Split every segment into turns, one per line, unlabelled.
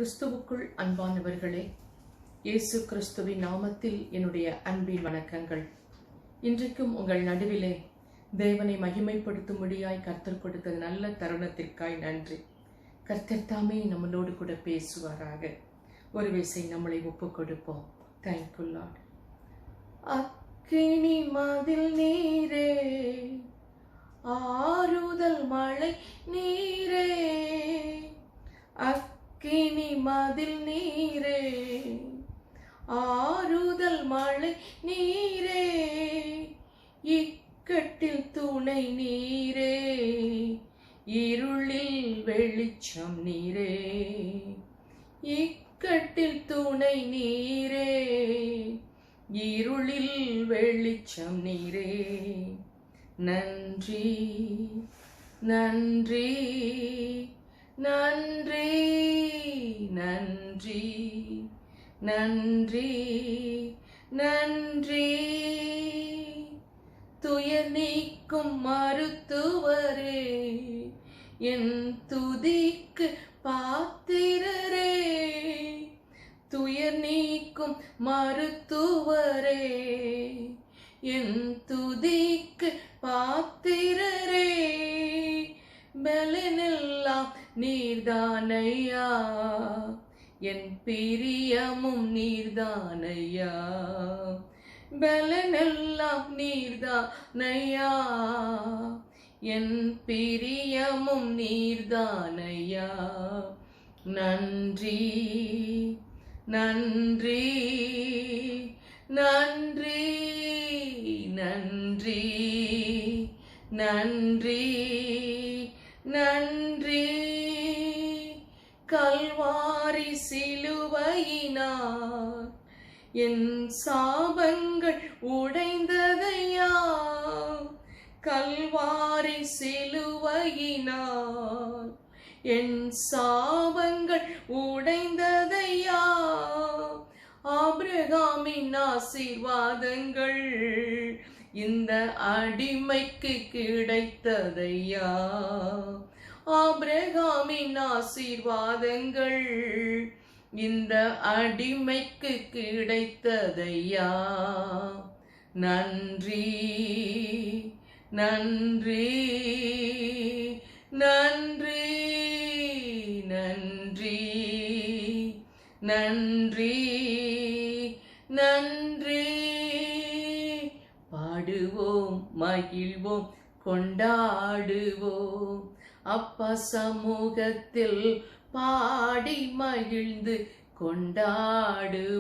கிறிஸ்துவுக்குள் அன்பானவர்களே, இயேசு கிறிஸ்துவின் நாமத்தில் என்னுடைய அன்பின் வணக்கங்கள். இன்றைக்கும் உங்கள் நடுவிலே தேவனை மகிமைப்படுத்தும்படியாய் கர்த்தர் கொடுத்த நல்ல தருணத்திற்காய் நன்றி. கர்த்தர் தாமே நம்மளோடு கூட பேசுவாராக. ஒரு விசை நம்மளை ஒப்புக் கொடுப்போம். Thank you Lord. அக்கினி மதில் நீரே, ஆறுதல் மழை நீரே, அக்கினி மதில் நீரே, ஆறுதல் மழை நீரே, இக்கட்டில் துணை நீரே, இருளில் வெளிச்சம் நீரே, இக்கட்டில் துணை நீரே, இருளில் வெளிச்சம் நீரே. நன்றி நன்றி நன்றி நன்றி நன்றி நன்றி. துயர் நீக்கும் மருத்துவரே, என் துதிக்கு பாத்திரரே, துயர் நீக்கும் மருத்துவரே, என் துதிக்கு பாத்திரரே, பலனெல்லாம் நீர்தானையா, என் பிரியமும் நீர்தானையா, பலனெல்லாம் நீர்தானையா, என் பிரியமும் நீர்தானையா. நன்றி நன்றி நன்றி நன்றி நன்றி நன்றி. கல்வாரி சிலுவையினார் என் சாபங்கள் உடைந்ததையா, கல்வாரி சிலுவையினார் என் சாபங்கள் உடைந்ததையா, ஆபிரகாமின் ஆசீர்வாதங்கள் இந்த அடிமைக்கு கிடைத்ததையா, ஆபிரகாமின் ஆசீர்வாதங்கள் இந்த அடிமைக்கு கிடைத்ததையா. நன்றி நன்றி நன்றி நன்றி நன்றி நன்றி. பாடுவோம் மகிழ்வோம் கொண்டாடுவோம், அப்பா சமூகத்தில் பாடி மகிழ்ந்து கொண்டாடுவோம்,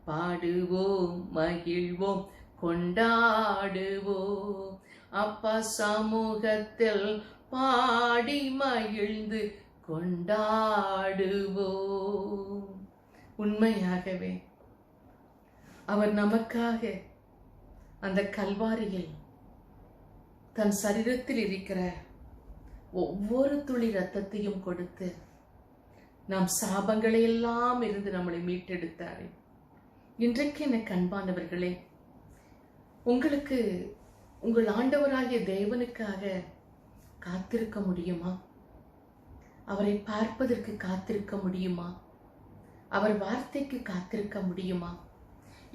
பாடுவோம் மகிழ்வோம் கொண்டாடுவோம், அப்பா சமூகத்தில் பாடி மகிழ்ந்து கொண்டாடுவோம். உண்மையாகவே அவர் நமக்காக அந்த கல்வாரியில் தன் சரீரத்தில் இருக்கிற ஒவ்வொரு துளி இரத்தத்தையும் கொடுத்து நாம் சாபங்களை எல்லாம் இருந்து நம்மளை மீட்டெடுத்தாரே. இன்றைக்கு எனக்கு அன்பானவர்களே, உங்களுக்கு உங்கள் ஆண்டவராகிய தேவனுக்காக காத்திருக்க முடியுமா? அவரை பார்ப்பதற்கு காத்திருக்க முடியுமா? அவர் வார்த்தைக்கு காத்திருக்க முடியுமா?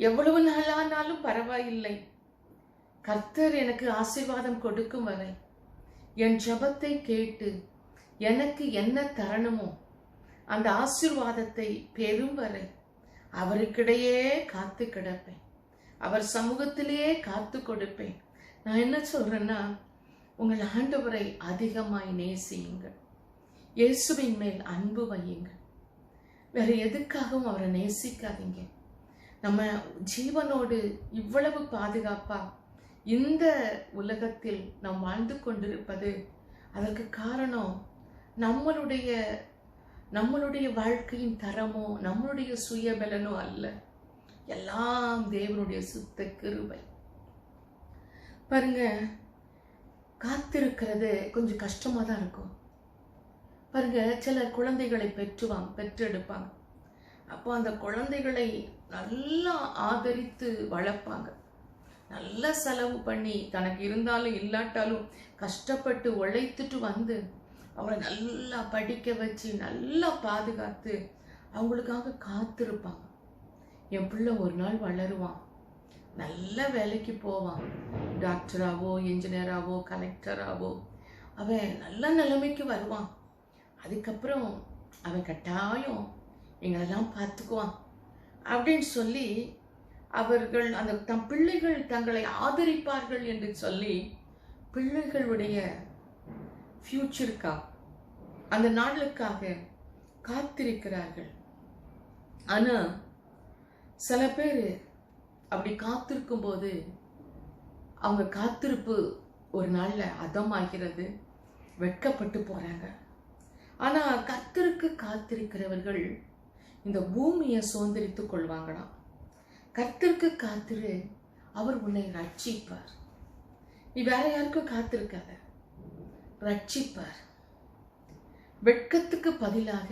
எவ்வளவு நாளானாலும் பரவாயில்லை, கர்த்தர் எனக்கு ஆசீர்வாதம் கொடுக்கும் வரை, என் ஜெபத்தை கேட்டு எனக்கு என்ன தரணுமோ அந்த ஆசீர்வாதத்தை பெறும் வரை அவருக்கிடையே காத்து கிடப்பேன், அவர் சமூகத்திலேயே காத்து கொடுப்பேன். நான் என்ன சொல்றேன்னா, உங்கள் ஆண்டவரை அதிகமாய் நேசியுங்கள், இயேசுவின் மேல் அன்பு வையுங்கள், வேற எதுக்காகவும் அவரை நேசிக்காதீங்க. நம்ம ஜீவனோடு இவ்வளவு பாதுகாப்பா இந்த உலகத்தில் நாம் வாழ்ந்து கொண்டிருப்பது, அதற்கு காரணம் நம்மளுடைய வாழ்க்கையின் தரமோ நம்மளுடைய சுயபலனோ அல்ல, எல்லாம் தேவனுடைய சுத்த கிருபை. பாருங்க, காத்திருக்கிறது கொஞ்சம் கஷ்டமா தான் இருக்கும். பாருங்க, சில குழந்தைகளை பெற்றெடுப்பாங்க. அப்போ அந்த குழந்தைகளை நல்லா ஆதரித்து வளர்ப்பாங்க, நல்ல செலவு பண்ணி, தனக்கு இருந்தாலும் இல்லாட்டாலும் கஷ்டப்பட்டு உழைத்துட்டு வந்து அவங்களை நல்லா படிக்க வச்சு நல்லா பாதுகாத்து அவங்களுக்காக காத்திருப்பாங்க. என் பிள்ளை ஒரு நாள் வளருவான், நல்ல வேலைக்கு போவான், டாக்டராவோ இன்ஜினியராவோ கலெக்டராவோ அவன் நல்ல நிலைமைக்கு வருவான், அதுக்கப்புறம் அவன் கட்டாயம் எங்களெல்லாம் பார்த்துக்குவான் அப்படின்னு சொல்லி அவர்கள் அந்த பிள்ளைகள் தங்களை ஆதரிப்பார்கள் என்று சொல்லி பிள்ளைகளுடைய ஃபியூச்சருக்காக அந்த நாளுக்காக காத்திருக்கிறார்கள். ஆனா சில பேர் அப்படி காத்திருக்கும் போது அவங்க காத்திருப்பு ஒரு நாள்ல அதமாகிறது, வெட்கப்பட்டு போறாங்க. ஆனா கர்த்தருக்கு காத்திருக்கிறவர்கள் இந்த பூமியை சுதந்திரித்துக் கொள்வாங்களாம். கர்த்தருக்கு காத்திரு, அவர் உன்னை ரட்சிப்பார். நீ வேற யாருக்கும் காத்திருக்காத, ரட்சிப்பார். வெட்கத்துக்கு பதிலாக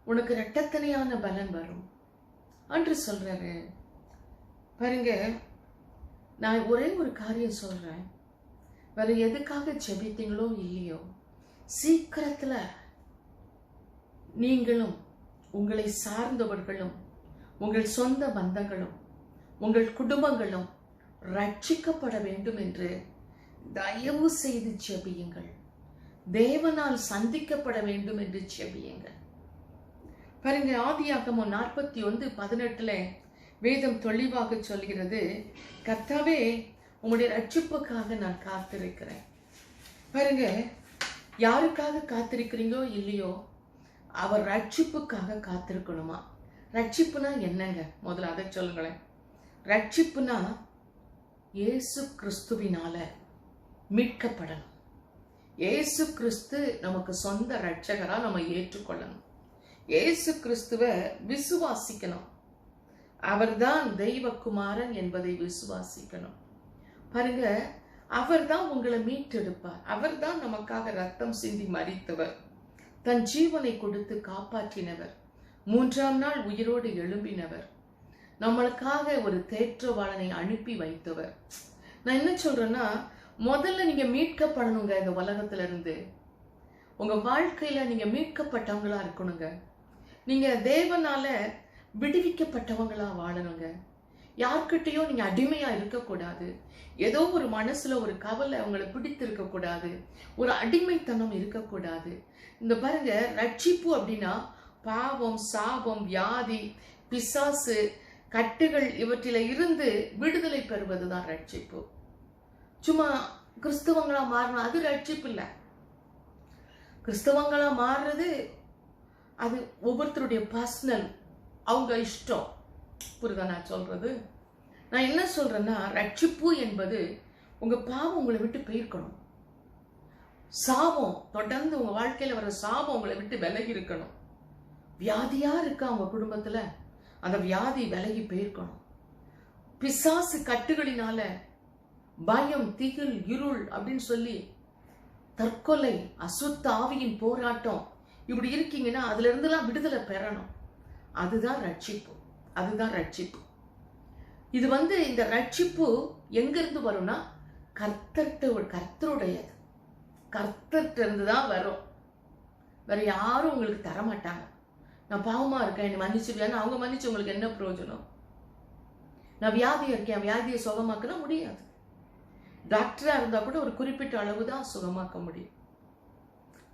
உனக்கு இரட்டத்தனையான பலன் வரும் என்று சொல்றாரு. பாருங்க, நான் ஒரே ஒரு காரியம் சொல்றேன், வேற எதுக்காக ஜெபித்தீங்களோ இல்லையோ, சீக்கிரத்துல நீங்களும் உங்களை சார்ந்தவர்களும் உங்கள் சொந்த பந்தங்களும் உங்கள் குடும்பங்களும் ரட்சிக்கப்பட வேண்டும் என்று தயவு செய்து ஜெபியுங்கள். தேவனால் சந்திக்கப்பட வேண்டும் என்று ஜெபியுங்கள். பாருங்க, ஆதியாகமம் 41:18 வேதம் தெளிவாக சொல்கிறது, கர்த்தாவே உம்முடைய ரட்சிப்புக்காக நான் காத்திருக்கிறேன். பாருங்க, யாருக்காக காத்திருக்கிறீங்களோ இல்லையோ, அவர் ரட்சிப்புக்காக காத்திருக்கணுமா? ரட்சிப்புனா என்னங்க? முதல்ல அதை சொல்லுங்களேன். ரட்சிப்புனா இயேசு கிறிஸ்துவினால மீட்கப்படணும். இயேசு கிறிஸ்து நமக்கு சொந்த ரட்சகரா நம்ம ஏற்றுக்கொள்ளணும். இயேசு கிறிஸ்துவ விசுவாசிக்கணும். அவர்தான் தெய்வகுமாரன் என்பதை விசுவாசிக்கணும். பாருங்க, அவர்தான் உங்களை மீட்டெடுப்பார். அவர்தான் நமக்காக ரத்தம் சிந்தி மரித்தவர், தன் ஜீவனை கொடுத்து காப்பாற்றினவர், 3ஆம் நாள் உயிரோடு எழும்பினவர், நம்மளுக்காக ஒரு தேற்றவாளனை அனுப்பி வைத்தவர். நான் என்ன சொல்றேன்னா, முதல்ல நீங்க மீட்கப்படணுங்க. இந்த உலகத்துல இருந்து உங்க வாழ்க்கையில நீங்க மீட்கப்பட்டவங்களா இருக்கணுங்க. நீங்க தேவனால விடுவிக்கப்பட்டவங்களா வாழணுங்க. யார்கிட்டயோ நீங்க அடிமையா இருக்கக்கூடாது. ஏதோ ஒரு மனசுல ஒரு கவலை உங்களை பிடித்து இருக்கக்கூடாது. ஒரு அடிமைத்தனம் இருக்கக்கூடாது. இந்த பாருங்க, ரட்சிப்பு அப்படின்னா பாவம், சாபம், வியாதி, பிசாசு, கட்டுகள் இவற்றில இருந்து விடுதலை பெறுவதுதான் ரட்சிப்பு. சும்மா கிறிஸ்தவங்களா மாறணும் அது ரட்சிப்பு இல்லை. கிறிஸ்தவங்களா மாறுறது அது ஒவ்வொருத்தருடைய பர்சனல், அவங்க இஷ்டம். புரியுதா நான் சொல்றது? நான் என்ன சொல்றேன்னா, ரட்சிப்பு என்பது உங்க பாவம் உங்களை விட்டு போயிருக்கணும். சாபம், தொடர்ந்து உங்க வாழ்க்கையில வர சாபம் உங்களை விட்டு விலகி இருக்கணும். வியாதியா இருக்கா உங்க குடும்பத்துல, அந்த வியாதி விலகி போயிருக்கணும். பிசாசு கட்டுகளினால பயம், திகில், இருள் அப்படின்னு சொல்லி தற்கொலை, அசுத்த ஆவியின் போராட்டம் இப்படி இருக்கீங்கன்னா அதுல இருந்தெல்லாம் விடுதலை பெறணும். அதுதான் ரட்சிப்பு. அதுதான் ரட்சிப்பு. இது இந்த ரட்சிப்பு எங்க இருந்து வரும்னா கர்த்தருடையது. கர்த்தர்கிட்ட இருந்து தான் வரும். வேற யாரும் உங்களுக்கு தர மாட்டாங்க. நான் பாவமா இருக்கேன், என்னை மன்னிச்சுவியான்னு அவங்க மன்னிச்சு உங்களுக்கு என்ன பிரயோஜனம்? நான் வியாதியா இருக்கேன், வியாதியை சுகமாக்க முடியாது. டாக்டரா இருந்தா கூட ஒரு குறிப்பிட்ட அளவு தான் சுகமாக்க முடியும்.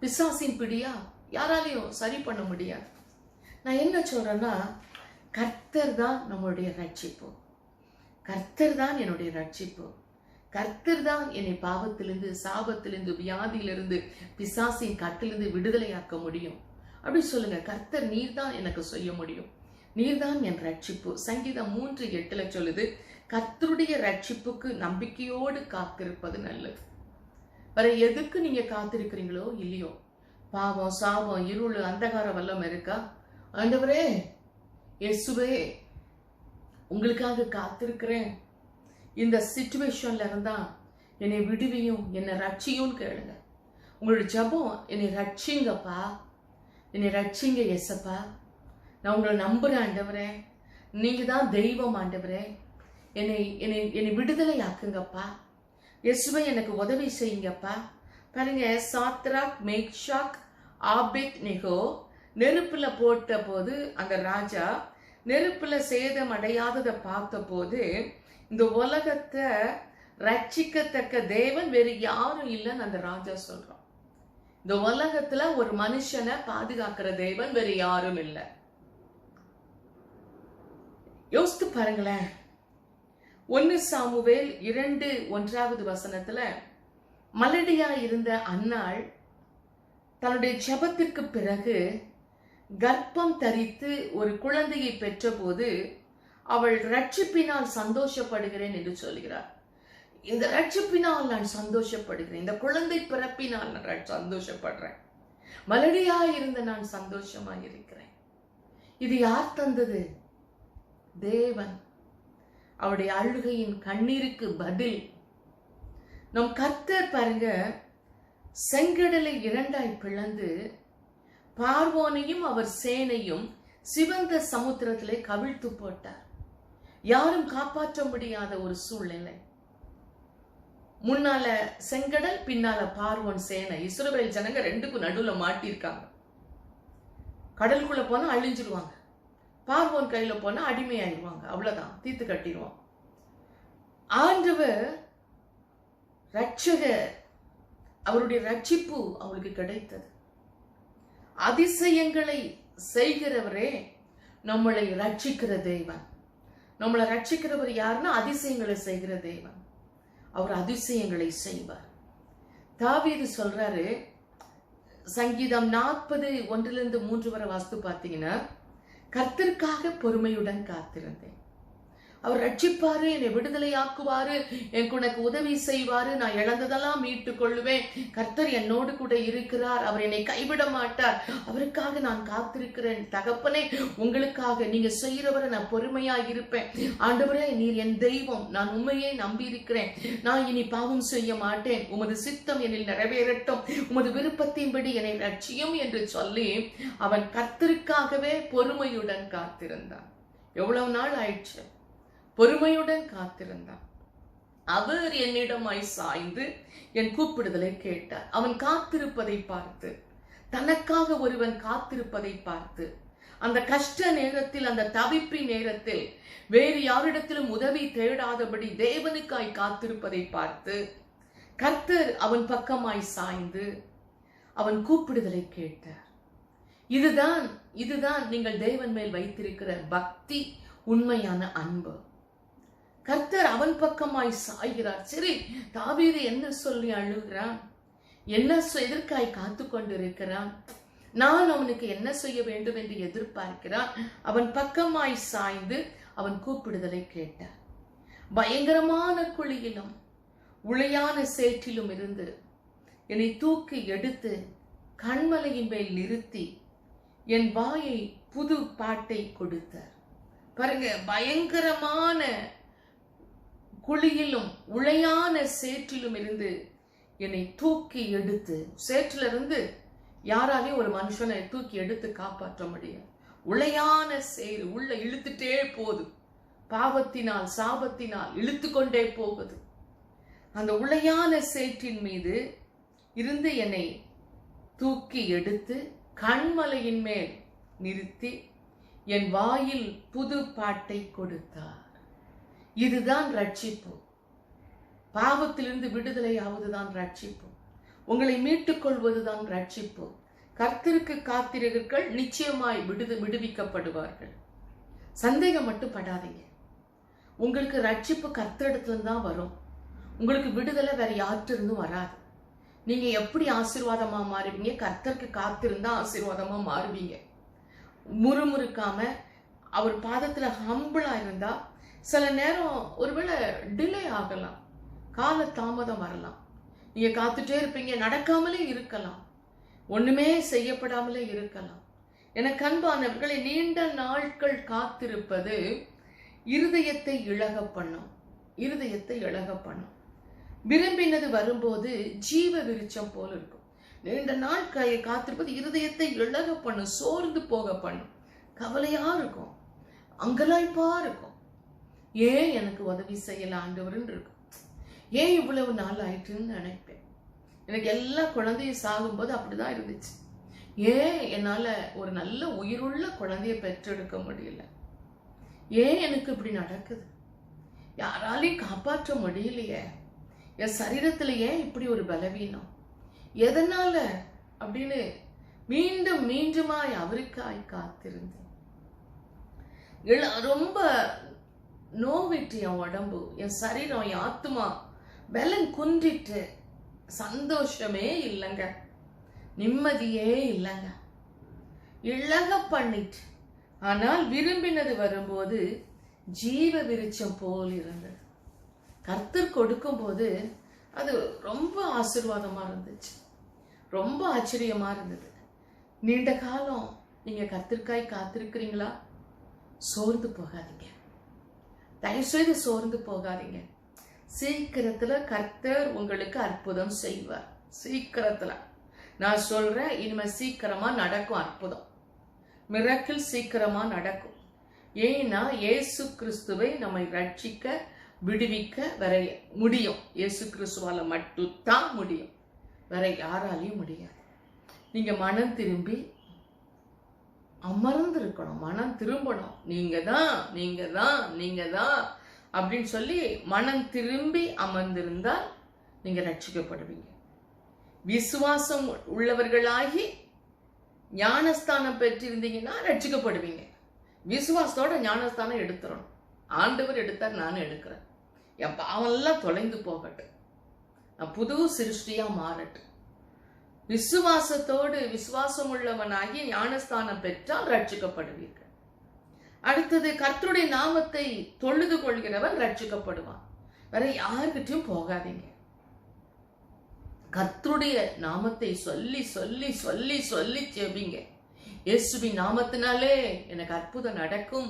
பிசாசின் பிடியா யாராலையும் சரி பண்ண முடியாது. நான் என்ன சொல்றேன்னா, கர்த்தர் தான் நம்மளுடைய ரட்சிப்பு. கர்த்தர் தான் என்னுடைய ரட்சிப்பு. கர்த்தர் தான் என்னை பாவத்திலிருந்து, சாபத்திலிருந்து, வியாதியிலிருந்து, பிசாசின் கட்டிலிருந்து விடுதலையாக்க முடியும். அப்படி சொல்லுங்க, கர்த்தர் நீர் தான் எனக்கு செய்ய முடியும், நீர்தான் என் ரட்சிப்பு. சங்கீதம் 3:8 சொல்லுது, கர்த்தருடைய ரட்சிப்புக்கு நம்பிக்கையோடு காத்திருப்பது நல்லது. வேற எதுக்கு நீங்க காத்திருக்கிறீங்களோ இல்லையோ, பாவம், சாபம், இருள், அந்தகார வல்லம் இருக்கா, ஆண்டவரே இயேசுவே உங்களுக்காக காத்திருக்கிறேன், இந்த சிச்சுவேஷன்ல இருந்தா என்னை விடுவியும், என்னை ரட்சியும் கேளுங்க. உங்களுடைய ஜபம், என்னை ரட்சிங்கப்பா, என்னை ரட்சிங்க இயேசப்பா, நான் உங்களை நம்புறேன் ஆண்டவரே, நீங்க தான் தெய்வம் ஆண்டவரே, என்னை என்னை என்னை விடுதலை ஆக்குங்கப்பா, இயேசுவே எனக்கு உதவி செய்யுங்கப்பா, பாருங்க, சாத்ராக், மேஷாக், ஆபேத்நேகோ நெருப்புல போட்ட போது அந்த ராஜா நெருப்புல சேதம் அடையாததை பார்த்த போது இந்த உலகத்தை ரட்சிக்கத்தக்க தேவன் வேறு யாரும் இல்லைன்னு அந்த ராஜா சொல்றான். இந்த உலகத்துல ஒரு மனுஷனை பாதுகாக்கிற தேவன் வேறு யாரும் இல்லை. யோசித்து பாருங்களேன். 1 சாமுவேல் 2:1 மலடியா இருந்த அன்னாள் தன்னுடைய ஜெபத்திற்கு பிறகு கர்ப்பம் தரித்து ஒரு குழந்தையை பெற்ற போது அவள் ரட்சிப்பினால் சந்தோஷப்படுகிறேன் என்று சொல்கிறார். இந்த ரட்சிப்பினால் நான் சந்தோஷப்படுகிறேன், இந்த குழந்தை பிறப்பினால் நான் சந்தோஷப்படுறேன், மலடியா இருந்த நான் சந்தோஷமா இருக்கிறேன். இது யார் தந்தது? தேவன். அவருடைய அழுகையின் கண்ணீருக்கு பதில். நம் கர்த்தர் பாருங்க, செங்கடலை 2ஆய் பிளந்து பார்வோனையும் அவர் சேனையும் சிவந்த சமுத்திரத்திலே கவிழ்த்து போட்டார். யாரும் காப்பாற்ற முடியாத ஒரு சூழ்நிலை. முன்னால செங்கடல், பின்னால பார்வோன் சேனை. இஸ்ரவேல் ஜனங்க 2க்கும் நடுவுல மாட்டிருக்காங்க. கடலுக்குள்ள போனா அழிஞ்சிருவாங்க, பார்வோன் கையில போனா அடிமையாயிருவாங்க. அவ்வளவுதான், தீர்த்து கட்டிடுவான். ஆண்டவர் ரட்சகர், அவருடைய ரட்சிப்பு அவளுக்கு கிடைத்தது. அதிசயங்களை செய்கிறவரே நம்மளை ரட்சிக்கிற தேவன். நம்மளை ரட்சிக்கிறவர் யாருன்னா அதிசயங்களை செய்கிற தேவன். அவர் அதிசயங்களை செய்வார். தாவீது சொல்றாரு, சங்கீதம் 40:1-3 வாசித்து பார்த்தீங்கன்னா, கர்த்தருக்காக பொறுமையுடன் காத்திருந்தேன். அவர் ரட்சிப்பாரு, என்னை விடுதலையாக்குவாரு, எனக்கு உதவி செய்வாரு, நான் இழந்ததெல்லாம் மீட்டுக் கொள்ளுவேன், கர்த்தர் என்னோடு கூட இருக்கிறார், அவர் என்னை கைவிட மாட்டார், அவருக்காக நான் காத்திருக்கிறேன். தகப்பனே, உங்களுக்காக நீங்க செய்யறவரை நான் பொறுமையா இருப்பேன். ஆண்டவரே, நீர் என் தெய்வம், நான் உண்மையை நம்பி இருக்கிறேன், நான் இனி பாவம் செய்ய மாட்டேன், உமது சித்தம் என்னில் நிறைவேறட்டும், உமது விருப்பத்தின்படி என்னை ரட்சியும் என்று சொல்லி அவன் கர்த்தருக்காகவே பொறுமையுடன் காத்திருந்தான். எவ்வளவு நாள் ஆயிடுச்சு பொறுமையுடன் காத்திருந்தான். அவர் என்னிடமாய் சாய்ந்து என் கூப்பிடுதலை கேட்டார். அவன் காத்திருப்பதை பார்த்து, தனக்காக ஒருவன் காத்திருப்பதை பார்த்து, அந்த கஷ்ட நேரத்தில், அந்த தவிப்பின் நேரத்தில் வேறு யாரிடத்திலும் உதவி தேடாதபடி தேவனுக்காய் காத்திருப்பதை பார்த்து கர்த்தர் அவன் பக்கமாய் சாய்ந்து அவன் கூப்பிடுதலை கேட்டார். இதுதான் நீங்கள் தேவன் மேல் வைத்திருக்கிற பக்தி, உண்மையான அன்பு. கர்த்தர் அவன் பக்கமாய் சாய்கிறார். சரி, தாவீது என்ன சொல்லி அழுகிறான், என்ன எதற்காய் காத்து கொண்டிருக்கிறான், நான் அவனுக்கு என்ன செய்ய வேண்டும் என்று எதிர்பார்க்கிறான். அவன் பக்கமாய் சாய்ந்து அவன் கூப்பிடுதலை கேட்டார். பயங்கரமான குழியிலும் உளையான சேற்றிலும் இருந்து என்னை தூக்கி எடுத்து கண்மலையின் மேல் நிறுத்தி என் வாயை புது பாட்டை கொடுத்தார். பாருங்க, பயங்கரமான குழியிலும் உளையான சேற்றிலும் இருந்து என்னை தூக்கி எடுத்து, சேற்றிலிருந்து யாராலையும் ஒரு மனுஷனை தூக்கி எடுத்து காப்பாற்ற முடியாது. உளையான சேறு உள்ள இழுத்துட்டே போகுது, பாவத்தினால் சாபத்தினால் இழுத்து கொண்டே போகுது. அந்த உளையான சேற்றின் மீது இருந்து என்னை தூக்கி எடுத்து கண்மலையின் மேல் நிறுத்தி என் வாயில் புது பாட்டை கொடுத்தார். இதுதான் ரட்சிப்பு. பாவத்திலிருந்து விடுதலை ஆவதுதான் ரட்சிப்பு. உங்களை மீட்டுக் கொள்வதுதான் ரட்சிப்பு. கர்த்தருக்கு காத்திருங்கள், நிச்சயமாய் விடுவிக்கப்படுவார்கள். சந்தேகம் மட்டும் படாதீங்க. உங்களுக்கு ரட்சிப்பு கர்த்தரிடத்துல தான் வரும். உங்களுக்கு விடுதலை வேற யார்ட்டிருந்தும் வராது. நீங்க எப்படி ஆசீர்வாதமா மாறுவீங்க? கர்த்தருக்கு காத்திருந்தா ஆசீர்வாதமா மாறுவீங்க. முறுமுறுக்காம அவர் பாதத்துல ஹம்பிளா இருந்தா சில நேரம் ஒருவேளை டிலே ஆகலாம், கால தாமதம் வரலாம். நீங்க காத்துட்டே இருப்பீங்க, நடக்காமலே இருக்கலாம், ஒண்ணுமே செய்யப்படாமலே இருக்கலாம். எனக்கு அன்பானவர்களை, நீண்ட நாட்கள் காத்திருப்பது இருதயத்தை இழக பண்ணும். இருதயத்தை இழக பண்ணும். விரும்பினது வரும்போது ஜீவ விருட்சம் போல இருக்கும். நீண்ட நாள் காத்திருப்பது இருதயத்தை இழக பண்ணும், சோர்ந்து போக பண்ணும், கவலையா இருக்கும், அங்கலாய்ப்பா இருக்கும். ஏன் எனக்கு உதவி செய்யல ஆண்டவர்னு இருக்கும். ஏன் இவ்வளவு நாள் ஆயிட்டுன்னு நினைப்பேன். எனக்கு எல்லா குழந்தையும் சாகும்போது அப்படிதான் இருந்துச்சு. ஏன் என்னால ஒரு நல்ல உயிருள்ள குழந்தைய பெற்றெடுக்க முடியல? ஏன் எனக்கு இப்படி நடக்குது? யாராலையும் காப்பாற்ற முடியலையே. என் சரீரத்துல ஏன் இப்படி ஒரு பலவீனம்? எதனால அப்படின்னு மீண்டும் மீண்டுமாய் அவருக்காய் காத்திருந்தேன். ரொம்ப நோவிட்டு என் உடம்பு, என் சரீரம், என் ஆத்மா பலன் குன்றிட்டு, சந்தோஷமே இல்லைங்க, நிம்மதியே இல்லைங்க, இழக பண்ணிட்டு. ஆனால் விரும்பினது வரும்போது ஜீவ விருட்சம் போல் இருந்தது. கர்த்தர் கொடுக்கும் போது அது ரொம்ப ஆசீர்வாதமா இருந்துச்சு, ரொம்ப ஆச்சரியமா இருந்தது. நீண்ட காலம் நீங்க கர்த்தருக்காய் காத்திருக்கிறீங்களா? சோர்ந்து போகாதீங்க, தயவுசெய்து சோர்ந்து போகாதீங்க. சீக்கிரத்துல கர்த்தர் உங்களுக்கு அற்புதம் செய்வார். சீக்கிரத்துல நான் சொல்றேன், இனிமே சீக்கிரமா நடக்கும் அற்புதம், மிரக்கிள் சீக்கிரமா நடக்கும். ஏன்னா இயேசு கிறிஸ்துவை நம்மை ரட்சிக்க விடுவிக்க வர முடியும். இயேசு கிறிஸ்துவால மட்டும்தான் முடியும், வேற யாராலையும் முடியாது. நீங்க மனம் திரும்பி அமர்ந்து இருக்கணும், மனம் திரும்பணும். நீங்க தான் அப்படின்னு சொல்லி மனம் திரும்பி அமர்ந்திருந்தால் நீங்க ரட்சிக்கப்படுவீங்க. விசுவாசம் உள்ளவர்களாகி ஞானஸ்தானம் பெற்றிருந்தீங்கன்னா ரட்சிக்கப்படுவீங்க. விசுவாசத்தோட ஞானஸ்தானம் எடுத்துடணும். ஆண்டவர் எடுத்தார், நானும் எடுக்கிறேன். என் பாவெல்லாம் தொலைந்து போகட்டும், நான் புது சிருஷ்டியா மாறட்டும். விசுவாசத்தோடு விசுவாசம் உள்ளவனாகி ஞானஸ்தானம் பெற்றால் ரட்சிக்கப்படுவீர்கள். அடுத்தது, கர்த்தருடைய நாமத்தை தொழுது கொள்கிறவன் ரட்சிக்கப்படுவான். வேற யாருக்கிட்டையும் போகாதீங்க. கர்த்தருடைய நாமத்தை சொல்லி சொல்லி சொல்லி சொல்லி ஜெபிங்க. இயேசுவின் நாமத்தினாலே எனக்கு அற்புதம் நடக்கும்,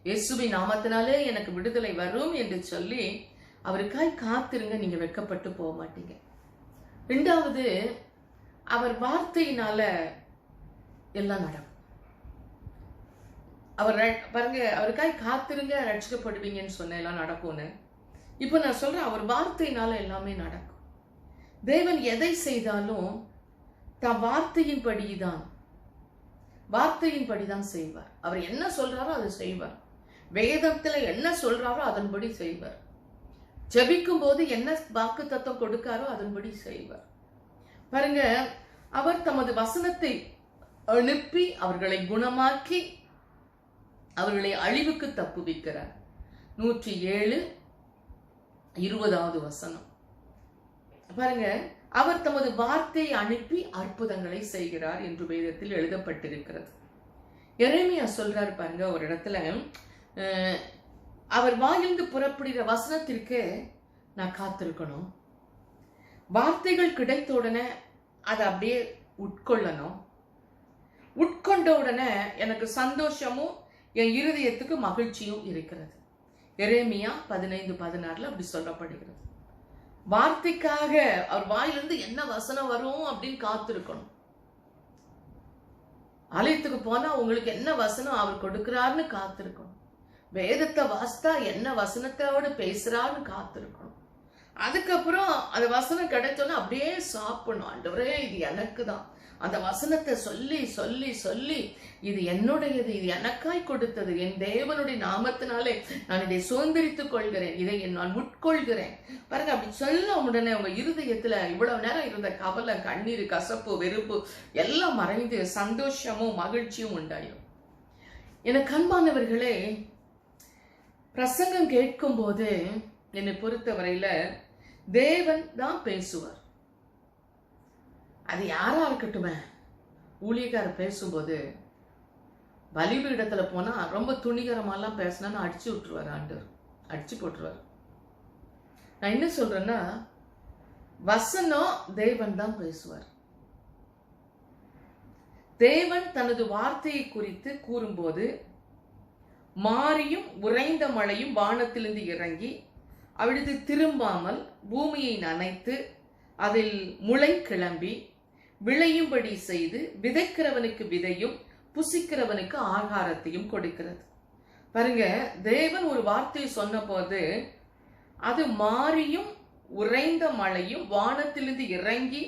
இயேசுவின் நாமத்தினாலே எனக்கு விடுதலை வரும் என்று சொல்லி அவருக்காய் காத்திருங்க. நீங்க வெட்கப்பட்டு போக மாட்டீங்க. இரண்டாவது, அவர் வார்த்தையினால எல்லாம் நடக்கும். அவர் பாருங்க, அவருக்காய் காத்திருங்க, ரட்சிக்கப்படுவீங்கன்னு சொன்ன எல்லாம் நடக்கும்னு. இப்ப நான் சொல்றேன், அவர் வார்த்தையினால எல்லாமே நடக்கும். தேவன் எதை செய்தாலும் தன் வார்த்தையின்படிதான் செய்வார். அவர் என்ன சொல்றாரோ அதை செய்வார். வேதத்துல என்ன சொல்றாரோ அதன்படி செய்வார். ஜெபிக்கும் போது என்ன வாக்கு தத்துவம் கொடுக்காரோ அதன்படி செய்வார். பாருங்க, அவர் தமது வசனத்தை அனுப்பி அவர்களை குணமாக்கி அவர்களை அழிவுக்கு தப்புவிக்கிறார். 107:20 பாருங்க, அவர் தமது வார்த்தையை அனுப்பி அற்புதங்களை செய்கிறார் என்று வேதத்தில் எழுதப்பட்டிருக்கிறது. எரேமியா சொல்றாரு பாருங்க ஒரு இடத்துல, அவர் வாயிலிருந்து புறப்படுகிற வசனத்திற்கு நான் காத்திருக்கணும், வார்த்தைகள் கிடைத்த உடனே அதை அப்படியே உட்கொள்ளணும், உட்கொண்ட உடனே எனக்கு சந்தோஷமும் என் இருதயத்துக்கு மகிழ்ச்சியும் இருக்கிறது. எரேமியா 15:16 அப்படி சொல்லப்படுகிறது. வார்த்தைக்காக அவர் வாயிலிருந்து என்ன வசனம் வரும் அப்படின்னு காத்திருக்கணும். ஆலயத்துக்கு போனா உங்களுக்கு என்ன வசனம் அவர் கொடுக்கிறார்னு காத்திருக்கணும். வேதத்தை வாசித்தா என்ன வசனத்தோடு பேசுறான்னு காத்திருக்கணும். அதுக்கப்புறம் அந்த வசனம் கிடைச்சோன்னா அப்படியே சாப்பிடணும். ஆண்டவரே, இது எனக்கு தான். அந்த வசனத்தை சொல்லி சொல்லி சொல்லி, இது என்னுடையது, இது எனக்காய் கொடுத்தது, என் தேவனுடைய நாமத்தினாலே நான் இதை சுதந்திரித்துக் கொள்கிறேன், இதை நான் உட்கொள்கிறேன். பாருங்க, அப்படி சொல்ல உடனே உங்க இருதயத்துல இவ்வளவு நேரம் இருந்த கவலை, கண்ணீர், கசப்பு, வெறுப்பு எல்லாம் மறைந்து சந்தோஷமும் மகிழ்ச்சியும் உண்டாயும். எனக்கு அன்பானவர்களே, பிரசங்கம் கேட்கும் போது என்னை பொறுத்தவரையில தேவன் தான் பேசுவார். அது யாரா இருக்கட்டுமே. ஊழியக்காரர் பேசும்போது பலிபீடத்துல போனா ரொம்ப துணிகரமாலாம் பேசினா அடிச்சு விட்டுருவார், ஆண்டவர் அடிச்சு போட்டுருவார். நான் என்ன சொல்றேன்னா, வசனம் தேவன் தான் பேசுவார். தேவன் தனது வார்த்தையை குறித்து கூறும்போது மாரியும் உறைந்த மழையும் வானத்திலிருந்து இறங்கி அவிழ்ந்து திரும்பாமல் பூமியை நனைத்து அதில் முளை கிளம்பி விளையும்படி செய்து விதைக்கிறவனுக்கு விதையும் புசிக்கிறவனுக்கு ஆகாரத்தையும் கொடுக்கிறது. பாருங்க, தேவன் ஒரு வார்த்தையை சொன்ன போது அது மாரியும் உறைந்த மழையும் வானத்திலிருந்து இறங்கி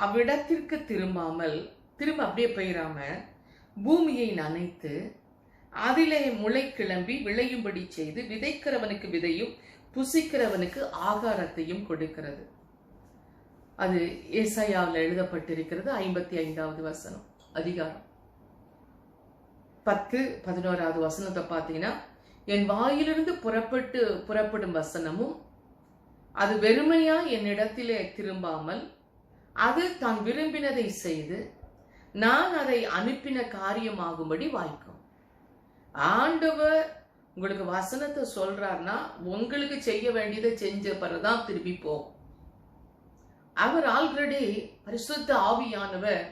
அவ்விடத்திற்கு திரும்பாமல் திரும்ப அப்படியே போயிடாம பூமியை நனைத்து அதிலே முளை கிளம்பி விளையும்படி செய்து விதைக்கிறவனுக்கு விதையும் புசிக்கிறவனுக்கு ஆகாரத்தையும் கொடுக்கிறது. அது ஏசாயாவில் எழுதப்பட்டிருக்கிறது. 55வது வசனம் அதிகாரம் 10-11வது வசனத்தை பார்த்தீங்கன்னா, என் வாயிலிருந்து புறப்படும் வசனமும் அது வெறுமையா என்னிடத்திலே திரும்பாமல் அது தான் விரும்பினதை செய்து நான் அதை அனுப்பின காரியமாகும்படி வாய்க்கும். ஆண்டவர் உங்களுக்கு வசனத்தை சொல்றாருன்னா உங்களுக்கு செய்ய வேண்டியதை செஞ்ச பிறகுதான் திரும்பி போகும். அவர் ஆல்ரெடி பரிசுத்த ஆவியானவர்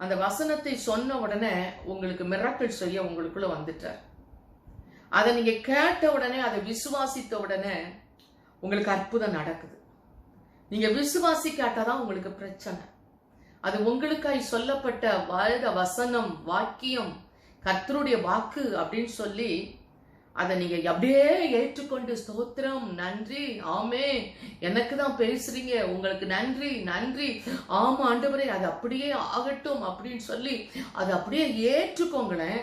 அந்த வசனத்தை சொன்ன உடனே உங்களுக்கு மிராக்கிள் செய்ய உங்களுக்குள்ள வந்துட்டார். அதை நீங்க கேட்ட உடனே, அதை விசுவாசித்த உடனே உங்களுக்கு அற்புதம் நடக்குது. நீங்க விசுவாசிக்காட்டதான் உங்களுக்கு பிரச்சனை. அது உங்களுக்காய் சொல்லப்பட்ட வேத வசனம், வாக்கியம், கர்த்தருடைய வாக்கு அப்படின்னு சொல்லி அதை நீங்க அப்படியே ஏற்றுக்கொண்டு ஸ்தோத்திரம், நன்றி, ஆமே, எனக்கு தான் பேசுறீங்க, உங்களுக்கு நன்றி நன்றி, ஆமா ஆண்டவரே, அது அப்படியே ஆகட்டும் அப்படின்னு சொல்லி அதை அப்படியே ஏற்றுக்கோங்களேன்.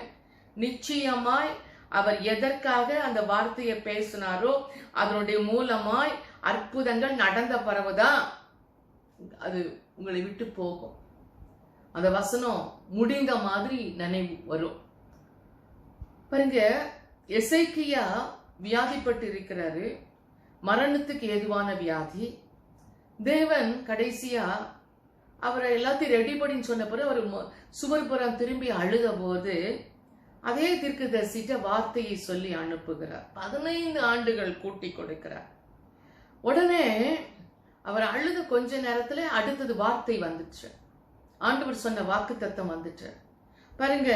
நிச்சயமாய் அவர் எதற்காக அந்த வார்த்தையை பேசினாரோ அதனுடைய மூலமாய் அற்புதங்கள் நடந்த பிறகுதான் அது உங்களை விட்டு போகும். அந்த வசனம் முடிந்த மாதிரி நினைவு வரும். பாருங்க, எசேக்கியா வியாதிப்பட்டு இருக்கிறாரு, மரணத்துக்கு ஏதுவான வியாதி. தேவன் கடைசியா அவரை எல்லாத்தையும் ரெடி பண்ணின்னு சொன்ன பிறகு அவர் சுவர்புறம் திரும்பி அழுத போது அதே தீர்க்கதரிசிட்ட வார்த்தையை சொல்லி அனுப்புகிறார். 15 ஆண்டுகள் கூட்டி கொடுக்கிறார். உடனே அவர் அழுத கொஞ்ச நேரத்துல அடுத்தது வார்த்தை வந்துச்சு. ஆண்டவர் சொன்ன வாக்கு தத்தம் வந்துச்சு. பாருங்க,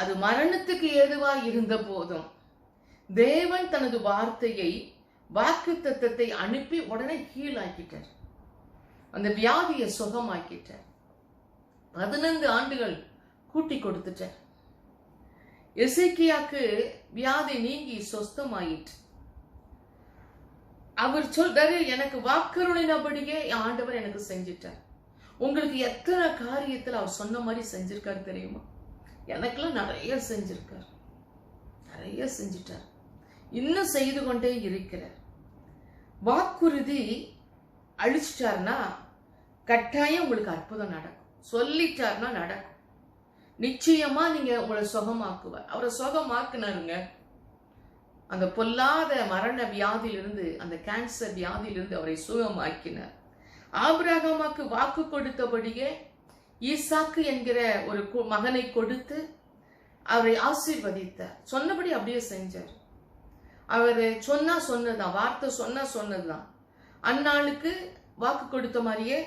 அது மரணத்துக்கு ஏதுவா இருந்த போதும் தேவன் தனது வார்த்தையை, வாக்கு தத்தத்தை அனுப்பி உடனே ஹீல் ஆக்கிட்டார். அந்த வியாதியை சுகமாக்கிட்டார். 15 ஆண்டுகள் கூட்டி கொடுத்துட்டார். எசேக்கியாக்கு வியாதி நீங்கி சொஸ்தமாயிட்டு அவர் சொல்றாரு, எனக்கு வாக்குறுதியின்படியே ஆண்டவர் எனக்கு செஞ்சிட்டார். உங்களுக்கு எத்தனை காரியத்தில் அவர் சொன்ன மாதிரி செஞ்சிருக்காரு தெரியுமா? எனக்கெல்லாம் நிறைய செஞ்சிருக்கார், நிறைய செஞ்சிட்டார், இன்னும் செய்து கொண்டே இருக்கிறார். வாக்குறுதி அழிச்சிட்டார்னா கட்டாயம் உங்களுக்கு அற்புதம் நடக்கும். சொல்லிட்டார்னா நடக்கும். நிச்சயமா நீங்க உங்களை சுகமாக்குவார். அவரை சுகமாக்குனாருங்க. அந்த பொல்லாத மரண வியாதியிலிருந்து, அந்த கேன்சர் வியாதியிலிருந்து அவரை சுகமாக்கினார். ஆபிரகாமுக்கு வாக்கு கொடுத்தபடியே ஈசாக்கு என்கிற ஒரு மகனை கொடுத்து அவரை ஆசீர்வதித்தார். சொன்னபடி அப்படியே செஞ்சார். அவர் சொன்னதுதான், வார்த்தை சொன்னதுதான். அந்நாளுக்கு வாக்கு கொடுத்த மாதிரியே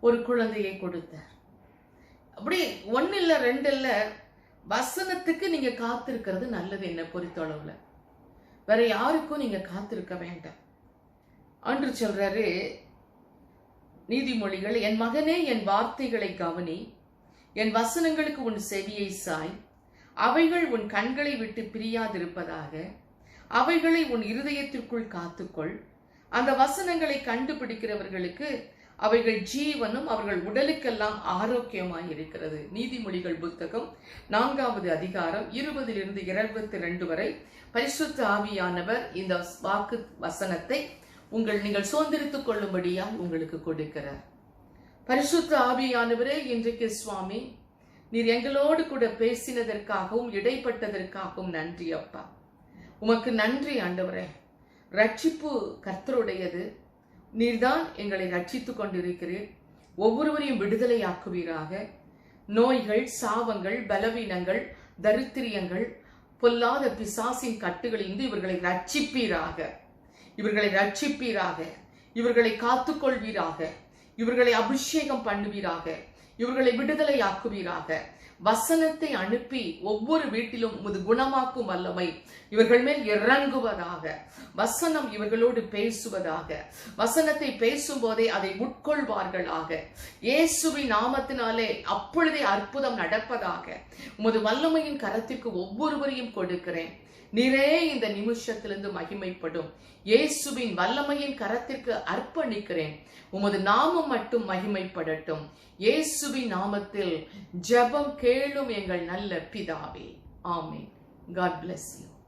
ஒரு குழந்தையை கொடுத்தார். அப்படி 1 இல்ல 2 இல்ல, வசனத்துக்கு நீங்க காத்திருக்கிறது நல்லது. என்ன பொறுத்தளவுல வேற யாருக்கும் நீங்க காத்திருக்க வேண்டாம். ஆண்டு சொல்றாரு நீதிமொழிகள், என் மகனே, என் வார்த்தைகளை கவனி, என் வசனங்களுக்கு உன் செவியை சாய், அவைகள் உன் கண்களை விட்டு பிரியாதிருப்பதாக, அவைகளை உன் இருதயத்திற்குள் காத்துக்கொள். அந்த வசனங்களை கண்டுபிடிக்கிறவர்களுக்கு அவைகள் ஜீவனும் அவர்கள் உடலுக்கெல்லாம் ஆரோக்கியமாய் இருக்கிறது. நீதிமொழிகள் புத்தகம் 4வது அதிகாரம் 20 to 22 வரை பரிசுத்த ஆவியானவர் இந்த வாக்கு வசனத்தை நீங்கள் சுதந்திரித்துக் கொள்ளும்படியால் உங்களுக்கு கொடுக்கிறார். பரிசுத்த ஆவியானவரே, இன்றைக்கு சுவாமி நீர் எங்களோடு கூட பேசினதற்காகவும் இடைப்பட்டதற்காகவும் நன்றி அப்பா. உமக்கு நன்றி ஆண்டவரே. ரட்சிப்பு கர்த்தருடையது. நீர்தான் எங்களை ரட்சித்துக் கொண்டிருக்கிறீர். ஒவ்வொருவரையும் விடுதலையாக்குவீராக. நோய்கள், சாவங்கள், பலவீனங்கள், தரித்திரியங்கள், பொல்லாத பிசாசின் கட்டுகளிலிருந்து இவர்களை ரட்சிப்பீராக. இவர்களை ரட்சிப்பீராக. இவர்களை காத்துக்கொள்வீராக. இவர்களை அபிஷேகம் பண்ணுவீராக. இவர்களை விடுதலையாக்குவீராக. வசனத்தை அனுப்பி ஒவ்வொரு வீட்டிலும் உமது குணமாக்கும் வல்லமை இவர்கள் மேல் இறங்குவதாக. வசனம் இவர்களோடு பேசுவதாக. வசனத்தை பேசும் போதே அதை உட்கொள்வார்களாக. இயேசுவின் நாமத்தினாலே அப்பொழுதே அற்புதம் நடப்பதாக. உமது வல்லமையின் கரத்திற்கு ஒவ்வொருவரையும் கொடுக்கிறேன். நீரே இந்த நிமிஷத்திலிருந்து மகிமைப்படும். இயேசுவின் வல்லமையின் கரத்திற்கு அர்ப்பணிக்கிறேன். உமது நாமம் மட்டும் மகிமைப்படட்டும். இயேசுவின் நாமத்தில் ஜெபம் கேளும் எங்கள் நல்ல பிதாவே. ஆமென். God bless you.